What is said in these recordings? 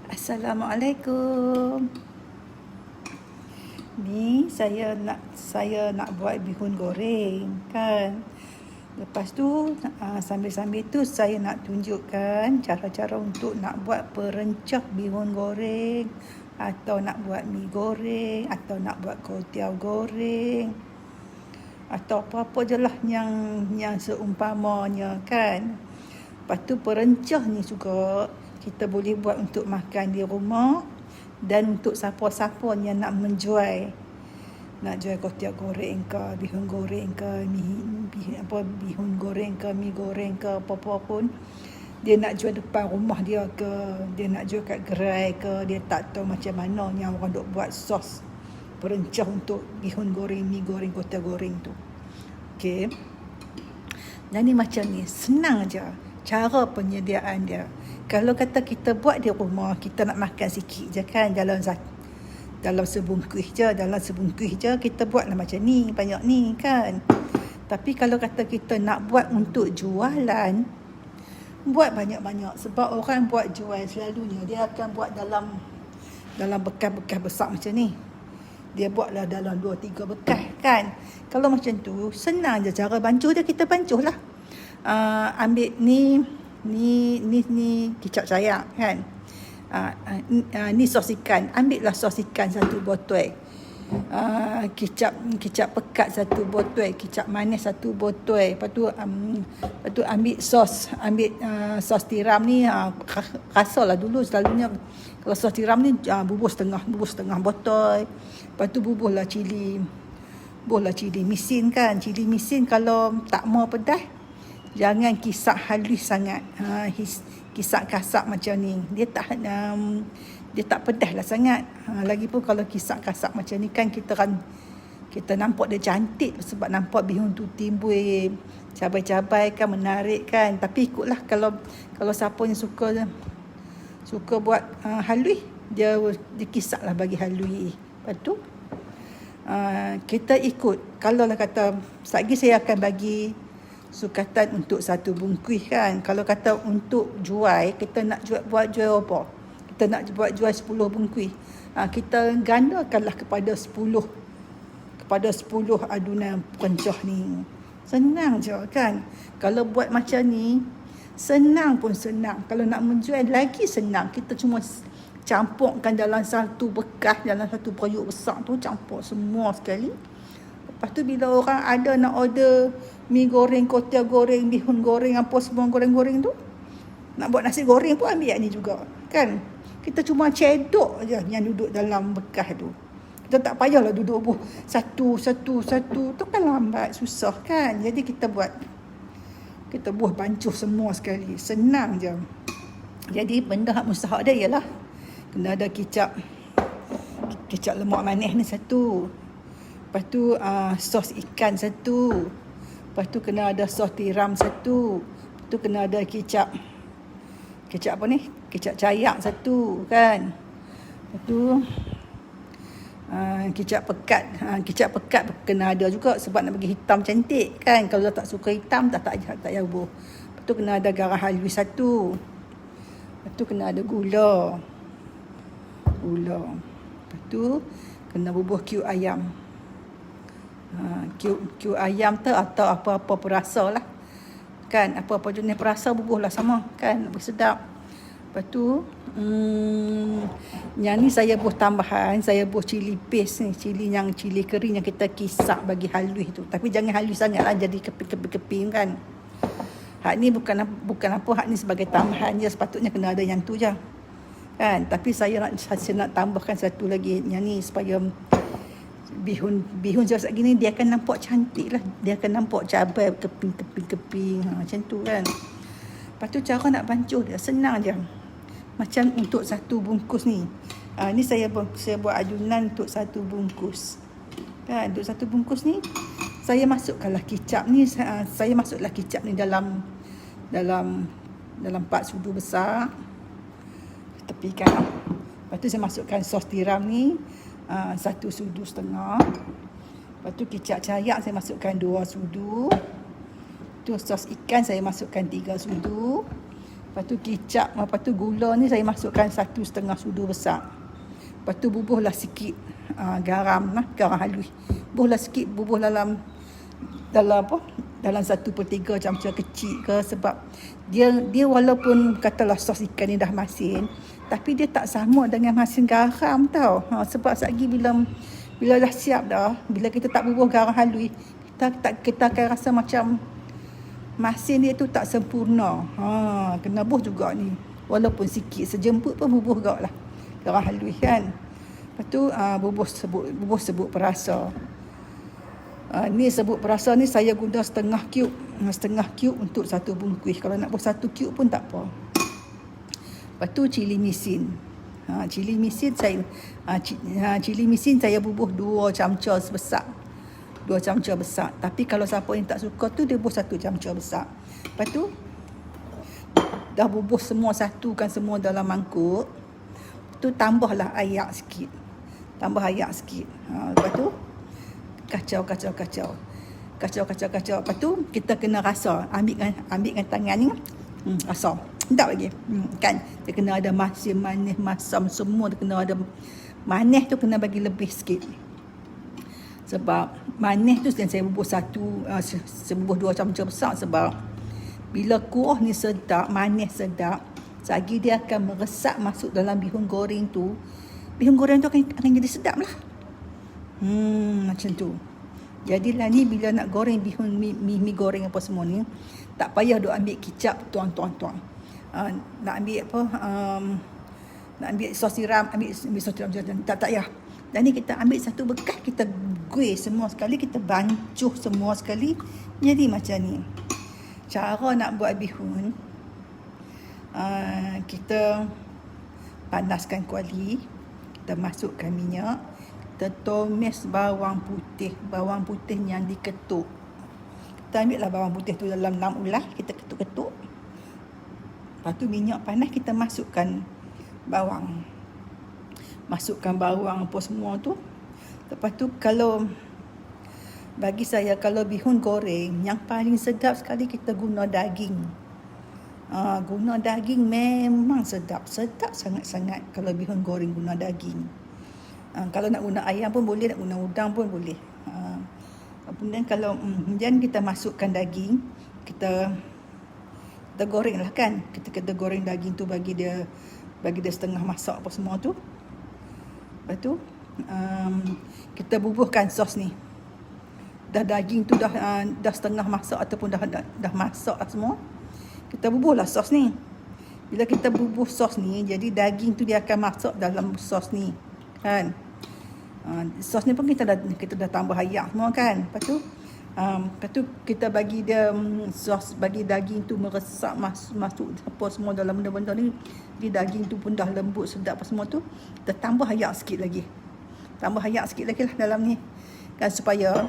Assalamualaikum. Ni saya nak buat bihun goreng kan. Lepas tu sambil-sambil tu saya nak tunjukkan cara-cara untuk nak buat perencah bihun goreng, atau nak buat mi goreng, atau nak buat kuotiao goreng, atau apa-apa je lah yang seumpamanya kan. Lepas tu perencah ni juga kita boleh buat untuk makan di rumah, dan untuk siapa-siapa yang nak menjual, nak jual kuotiao goreng ke, bihun goreng ke, bihun goreng ke, mi goreng ke, apa-apa pun dia nak jual depan rumah dia ke, dia nak jual kat gerai ke, dia tak tahu macam mana yang orang duk buat sos perencah untuk bihun goreng, mi goreng, kuotiao goreng tu. Okey. Dan ni macam ni, senang je cara penyediaan dia. Kalau kata kita buat di rumah, kita nak makan sikit je kan, dalam sebungkus je kita buatlah macam ni, banyak ni kan. Tapi kalau kata kita nak buat untuk jualan, buat banyak-banyak. Sebab orang buat jual selalunya dia akan buat dalam bekas-bekas besar macam ni. Dia buatlah dalam 2-3 bekas kan. Kalau macam tu senang je cara bancuh dia, kita bancuh lah. Ambil ni kicap cayak kan. Ni sos ikan, ambillah sos ikan 1 botol. Kicap pekat 1 botol, kicap manis 1 botol. Lepas tu ambil sos tiram ni, rasalah dulu selalunya kalau sos tiram ni bubuh setengah botol. Lepas tu bubuhlah cili misin kan. Cili misin kalau tak mau pedas, jangan kisar halus sangat. Kisar kasar macam ni, dia tak pedas lah sangat. Lagipun kalau kisar kasar macam ni kan, kita nampak dia cantik, sebab nampak bihun tu timbul cabai-cabai kan, menarik kan. Tapi ikutlah, kalau siapa yang suka buat halus, dia kisar lah bagi halus. Lepas tu kita ikut. Kalau lah kata lagi saya akan bagi sukatan untuk 1 bungkus kan. Kalau kata untuk jual, kita nak jual apa? Kita nak jual 10 bungkus. Kita gandakanlah kepada 10 adunan perencah ni. Senang je kan. Kalau buat macam ni, senang pun senang. Kalau nak menjual lagi senang. Kita cuma campurkan dalam 1 bekas, dalam 1 periuk besar tu, campur semua sekali. Lepas tu bila orang ada nak order mi goreng, kuotiao goreng, bihun goreng, apa semua goreng-goreng tu, nak buat nasi goreng pun ambil ni juga kan. Kita cuma cedok je yang duduk dalam bekas tu. Kita tak payahlah duduk satu tu kan lambat, susah kan. Jadi kita buah bancuh semua sekali, senang je. Jadi benda hak mustahak dia ialah kena ada kicap lemak manis ni 1. Lepas tu sos ikan 1. Lepas tu kena ada sos tiram 1. Lepas tu kena ada kicap apa ni? Kicap cayak 1 kan. Lepas tu kicap pekat kena ada juga, sebab nak bagi hitam cantik kan. Kalau tak suka hitam, tak payah bubuh. Lepas tu kena ada garam halus 1. Lepas tu kena ada gula. Lepas tu kena bubuh kiu ayam. Kiu ayam tu atau apa-apa perasa lah kan. Apa-apa jenis perasa bubuh lah sama kan, lebih sedap. Lepas tu yang ni saya bubuh tambahan, saya bubuh cili paste ni, cili kering yang kita kisar bagi halus tu. Tapi jangan halus sangat lah, jadi keping-keping kan. Hak ni bukan apa, hak ni sebagai tambahan je, sepatutnya kena ada yang tu je kan. Tapi saya nak tambahkan 1 lagi yang ni, supaya bihun macam gini dia akan nampak cantik lah. Dia akan nampak cabai keping-keping macam tu kan. Lepas tu cara nak bancuh dia senang je. Macam untuk 1 bungkus ni, ni saya buat adunan untuk 1 bungkus kan. Untuk 1 bungkus ni saya masukkanlah kicap ni. Saya masuklah kicap ni dalam 4 sudu besar, tepikan. Lepas tu saya masukkan sos tiram ni 1 sudu setengah. Lepas tu kicap cayak saya masukkan 2 sudu. Tu sos ikan saya masukkan 3 sudu. Lepas tu kicap, lepas tu gula ni saya masukkan 1,5 sudu besar. Lepas tu bubuhlah sikit garam halus. Bubuhlah sikit, bubuh dalam apa? Dalam 1/3 camca kecil ke, sebab dia walaupun katalah sos ikan ni dah masin, tapi dia tak sama dengan masin garam tau. Sebab satgi bila dah siap dah, bila kita tak bubuh garam halus, kita akan rasa macam masin dia tu tak sempurna. Kena bubuh juga ni. Walaupun sikit, sejemput pun bubuh juga lah garam halus kan. Lepas tu bubuh sebut perasa. Ni sebut perasa ni saya guna setengah cube untuk satu bungkus. Kalau nak buat 1 cube pun tak apa. Lepas tu cili misin. Cili misin saya bubuh 2 camca besar. 2 camca besar. Tapi kalau siapa yang tak suka tu, dia bubuh 1 camca besar. Lepas tu dah bubuh semua, satukan semua dalam mangkuk. Tu tambahlah air sikit. Lepas tu kacau. Lepas tu kita kena rasa. Ambil dengan tangan ni. Rasa. Tak lagi. Kan dia kena ada masin, manis, masam semua. Dia kena ada manis tu, kena bagi lebih sikit. Sebab manis tu saya bubuh sebubuh 2 camca besar, sebab bila kuah ni sedap, manis sedap, lagi dia akan meresap masuk dalam bihun goreng tu. Bihun goreng tu akan jadi sedap lah. Macam tu. Jadilah ni bila nak goreng bihun mi goreng apa semua ni, tak payah duk ambil kicap tuang. Nak ambil apa, nak ambil sos tiram, ambil sos tiram tak payah. Dan ni kita ambil satu bekas, kita guih semua sekali, kita bancuh semua sekali. Jadi macam ni. Cara nak buat bihun, kita panaskan kuali, kita masukkan minyak, kita tumis bawang putih yang diketuk. Kita ambil lah bawang putih tu dalam ulas, kita ketuk-ketuk. Lepas tu minyak panas, kita masukkan bawang apa semua tu. Lepas tu bagi saya, kalau bihun goreng yang paling sedap sekali kita guna daging. Guna daging memang sedap sangat-sangat kalau bihun goreng guna daging. Kalau nak guna ayam pun boleh, nak guna udang pun boleh. Kemudian kemudian kita masukkan daging, kita goreng lah kan. Kita goreng daging tu, bagi dia setengah masak apa semua tu. Lepas tu kita bubuhkan sos ni. Dah daging tu dah setengah masak ataupun dah masak lah semua. Kita bubuhlah sos ni. Bila kita bubuh sos ni, jadi daging tu dia akan masuk dalam sos ni kan. Sos ni pun kita dah tambah air semua kan. Lepas tu kita bagi dia sos, bagi daging tu meresap masuk apa semua dalam benda-benda ni. Di daging tu pun dah lembut sedap apa semua tu. Kita tambah air sikit lagi. Lah dalam ni kan, supaya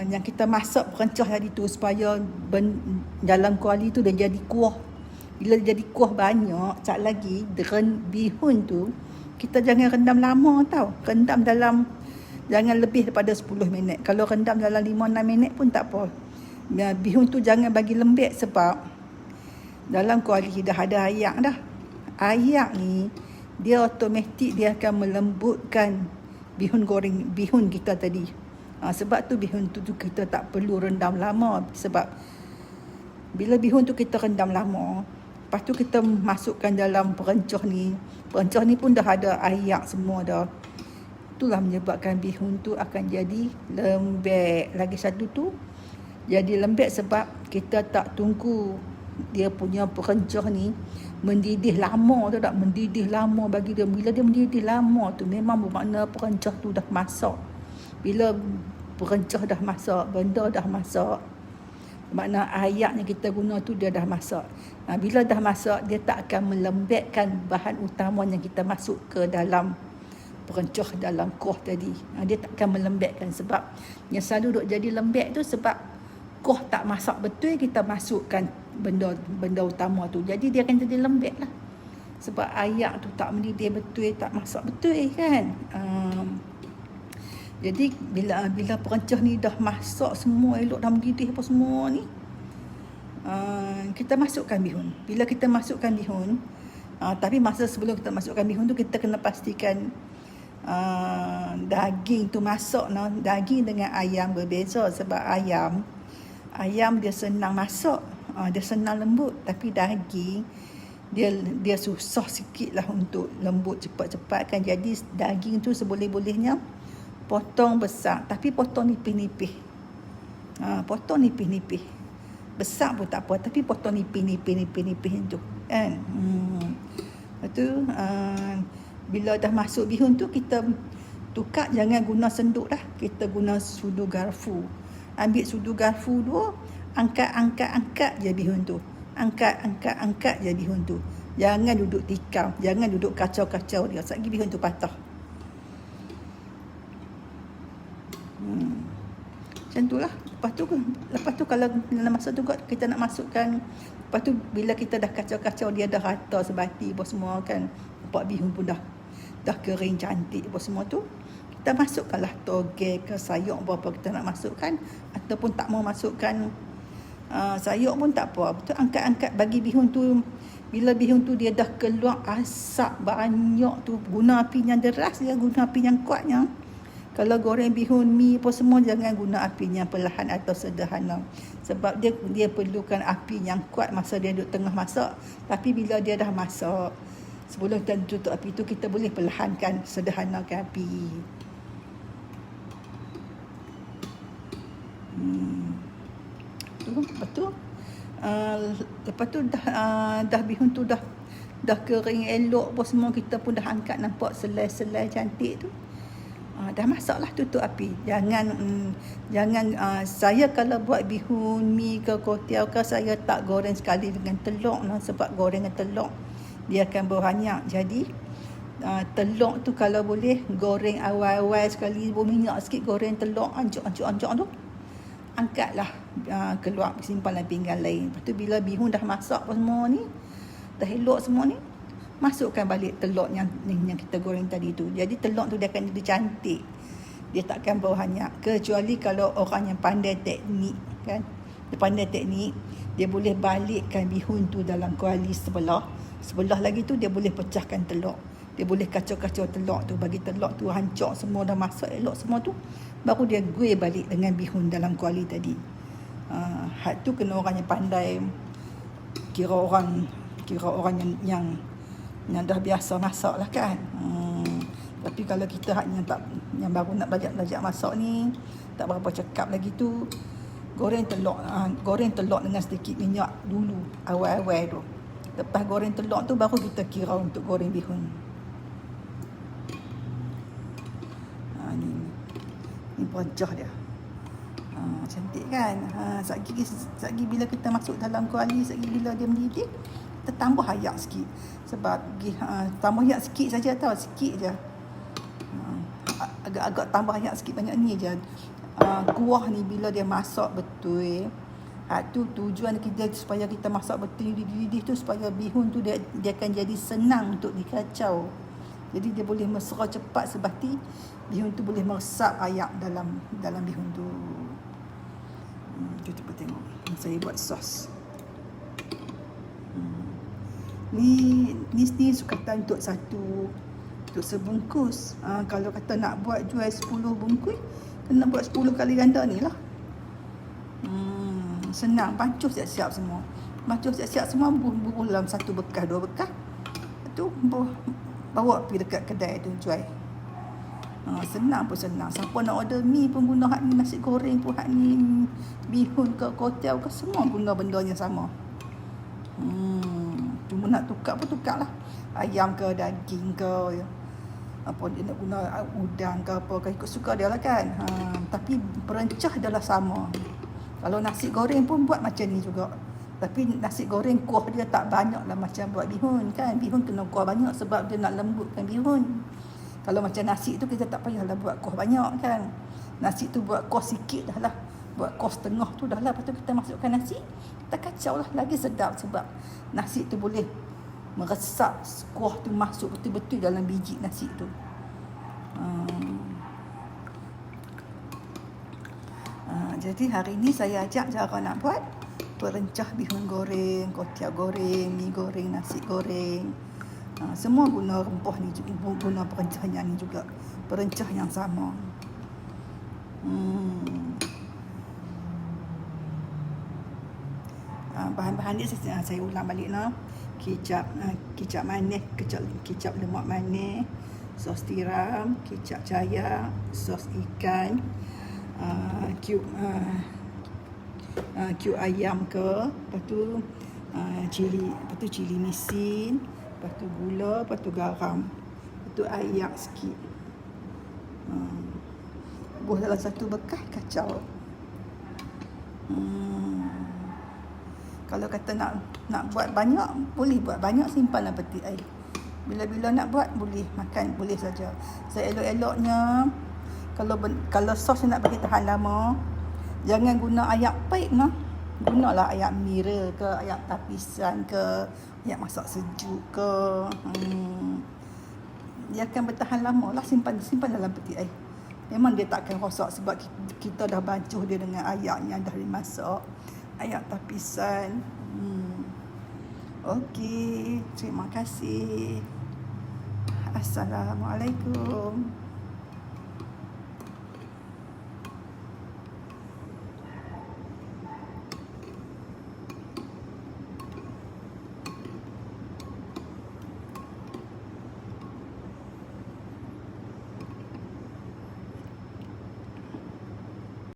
yang kita masak perencah tadi tu, supaya dalam kuali tu dia jadi kuah. Bila jadi kuah banyak, sat lagi bihun tu kita jangan rendam lama tau. Jangan lebih daripada 10 minit. Kalau rendam dalam 5-6 minit pun tak apa. Bihun tu jangan bagi lembek, sebab dalam kuali dah ada air dah. Air ni dia automatik dia akan melembutkan bihun kita tadi. Sebab tu bihun tu kita tak perlu rendam lama. Sebab bila bihun tu kita rendam lama, lepas tu kita masukkan dalam perencah ni pun dah ada air semua dah. Itulah menyebabkan bihun tu akan jadi lembek. Lagi satu tu jadi lembek sebab kita tak tunggu dia punya perencah ni mendidih lama tu tak. Mendidih lama bagi dia. Bila dia mendidih lama tu, memang bermakna perencah tu dah masak. Bila perencah dah masak, benda dah masak, makna air yang kita guna tu dia dah masak. Bila dah masak, dia tak akan melembekkan bahan utama yang kita masuk ke dalam perencah, dalam kuah tadi. Dia tak akan melembekkan, sebab yang selalu duk jadi lembek tu sebab kuah tak masak betul, kita masukkan benda utama tu. Jadi dia akan jadi lembek lah. Sebab air tu tak mendidih betul, tak masak betul kan. Jadi bila perencah ni dah masak semua elok, dah mendidih apa semua ni, kita masukkan bihun. Bila kita masukkan bihun, tapi masa sebelum kita masukkan bihun tu, kita kena pastikan daging tu masuk. Daging dengan ayam berbeza, sebab ayam dia senang masuk, dia senang lembut, tapi daging dia susah sikit lah untuk lembut cepat-cepat kan. Jadi daging tu seboleh-bolehnya potong besar, tapi potong nipis-nipis. Potong nipis-nipis. Besar pun tak apa, tapi potong nipis tu kan. Lepas tu bila dah masuk bihun tu, kita tukar, jangan guna senduk dah, kita guna sudu garfu. Ambil sudu garfu tu, angkat je bihun tu. Angkat je bihun tu. Jangan duduk tikam, jangan duduk kacau-kacau dia, satgi bihun tu patah. Macam tu lah. Lepas tu kalau dalam masa tu kita nak masukkan, lepas tu bila kita dah kacau-kacau, dia dah rata sebati apa semua kan, nampak bihun pun dah kering cantik apa semua tu, kita masukkanlah toge ke sayur apa kita nak masukkan, ataupun tak mau masukkan sayur pun tak apa. Betul, angkat bagi bihun tu. Bila bihun tu dia dah keluar asap banyak tu, guna api yang deras, dia guna api yang kuatnya. Kalau goreng bihun mi apa semua, jangan guna api yang perlahan atau sederhana, sebab dia perlukan api yang kuat masa dia duduk tengah masak. Tapi bila dia dah masak, sebelum kita tutup api tu, kita boleh perlahankan, sederhanakan api. Lepas tu dah bihun tu dah kering elok apa semua, kita pun dah angkat, nampak selai-selai cantik tu. Dah masak lah, tutup api. Jangan saya kalau buat bihun mi ke kuotiao ke, saya tak goreng sekali dengan telur sebab goreng dengan telur dia akan berhanyak. Jadi telur tu kalau boleh goreng awal-awal sekali, berminyak sikit, goreng telur ancuk tu, angkatlah, keluar, simpan dalam pinggan lain. Lepas tu bila bihun dah masak apa semua ni, dah elok semua ni, masukkan balik telur yang kita goreng tadi tu. Jadi telur tu dia akan jadi cantik, dia takkan berhanyak. Kecuali kalau orang yang pandai teknik kan, dia pandai teknik, dia boleh balikkan bihun tu dalam kuali sebelah lagi tu, dia boleh pecahkan telur, dia boleh kacau-kacau telur tu, bagi telur tu hancur semua, dah masak elok semua tu, baru dia guih balik dengan bihun dalam kuali tadi. Hak tu kena orang yang pandai, kira orang yang dah biasa masak lah kan. Tapi kalau kita yang baru nak belajar masak ni, tak berapa cakap lagi tu, goreng telur dengan sedikit minyak dulu awal-awal tu. Lepas goreng telur tu, baru kita kira untuk goreng bihun. Ni wajah dia. Cantik kan. Satgi bila kita masuk dalam kuali, satgi bila dia mendidih, kita tambah air sikit. Sebab tambah air sikit saja tau, sikit je. Agak tambah air sikit, banyak ni je. Kuah ni bila dia masak betul, tu tujuan kita supaya kita masak betul didih tu, supaya bihun tu dia akan jadi senang untuk dikacau. Jadi dia boleh mesra cepat sebati bihun tu boleh meresap air dalam bihun tu. Cuba tengok. Saya buat sos. Ni sukatan untuk sebungkus. Kalau kata nak buat jual 10 bungkus, kena buat 10 kali ganda ni lah. Senang, pancuh siap-siap semua. Bubuh dalam 1 bekas, 2 bekas. Tu bawa pergi dekat kedai tu jual. Senang. Siapa nak order mi pun guna hak ni, nasi goreng pun hak ni, bihun ke kuotiao ke, semua guna benda yang sama. Cuma nak tukar pun tukar lah, ayam ke daging ke, apa dia nak guna udang ke apa ke, ikut suka dia lah kan. Tapi perencah adalah sama. Kalau nasi goreng pun buat macam ni juga, tapi nasi goreng kuah dia tak banyak lah macam buat bihun kan. Bihun kena kuah banyak sebab dia nak lembutkan bihun. Kalau macam nasi tu, kita tak payahlah buat kuah banyak kan. Nasi tu buat kuah sikit dah lah, buat kuah setengah tu dah lah. Lepas tu kita masukkan nasi, kita kacau lah, lagi sedap. Sebab nasi tu boleh meresap, kuah tu masuk betul-betul dalam biji nasi tu. Jadi hari ni saya ajak cara nak buat perencah bihun goreng, kotiap goreng, mi goreng, nasi goreng. Semua guna rempah ni, guna perencahnya ni juga. Perencah yang sama. Bahan-bahan dia saya ulang balik lah. Kicap manis, kicap lemak manis, sos tiram, kicap caya, sos ikan, cube ayam ke, lepas tu cili misin, lepas tu gula, lepas tu garam, lepas tu air sikit. Buah dalam satu bekas kacau. Kalau kata nak buat banyak, boleh buat banyak, simpan dalam peti air. Bila-bila nak buat, boleh makan, boleh saja. Saya elok-eloknya, kalau sos nak bagi tahan lama, jangan guna ayak paik lah. Gunalah ayak mira ke, ayak tapisan ke, ayak masak sejuk ke. Dia akan bertahan lama lah, simpan dalam peti air. Memang dia takkan rosak sebab kita dah bancuh dia dengan ayak yang dah dimasak. Ayak tapisan. Okey, terima kasih. Assalamualaikum.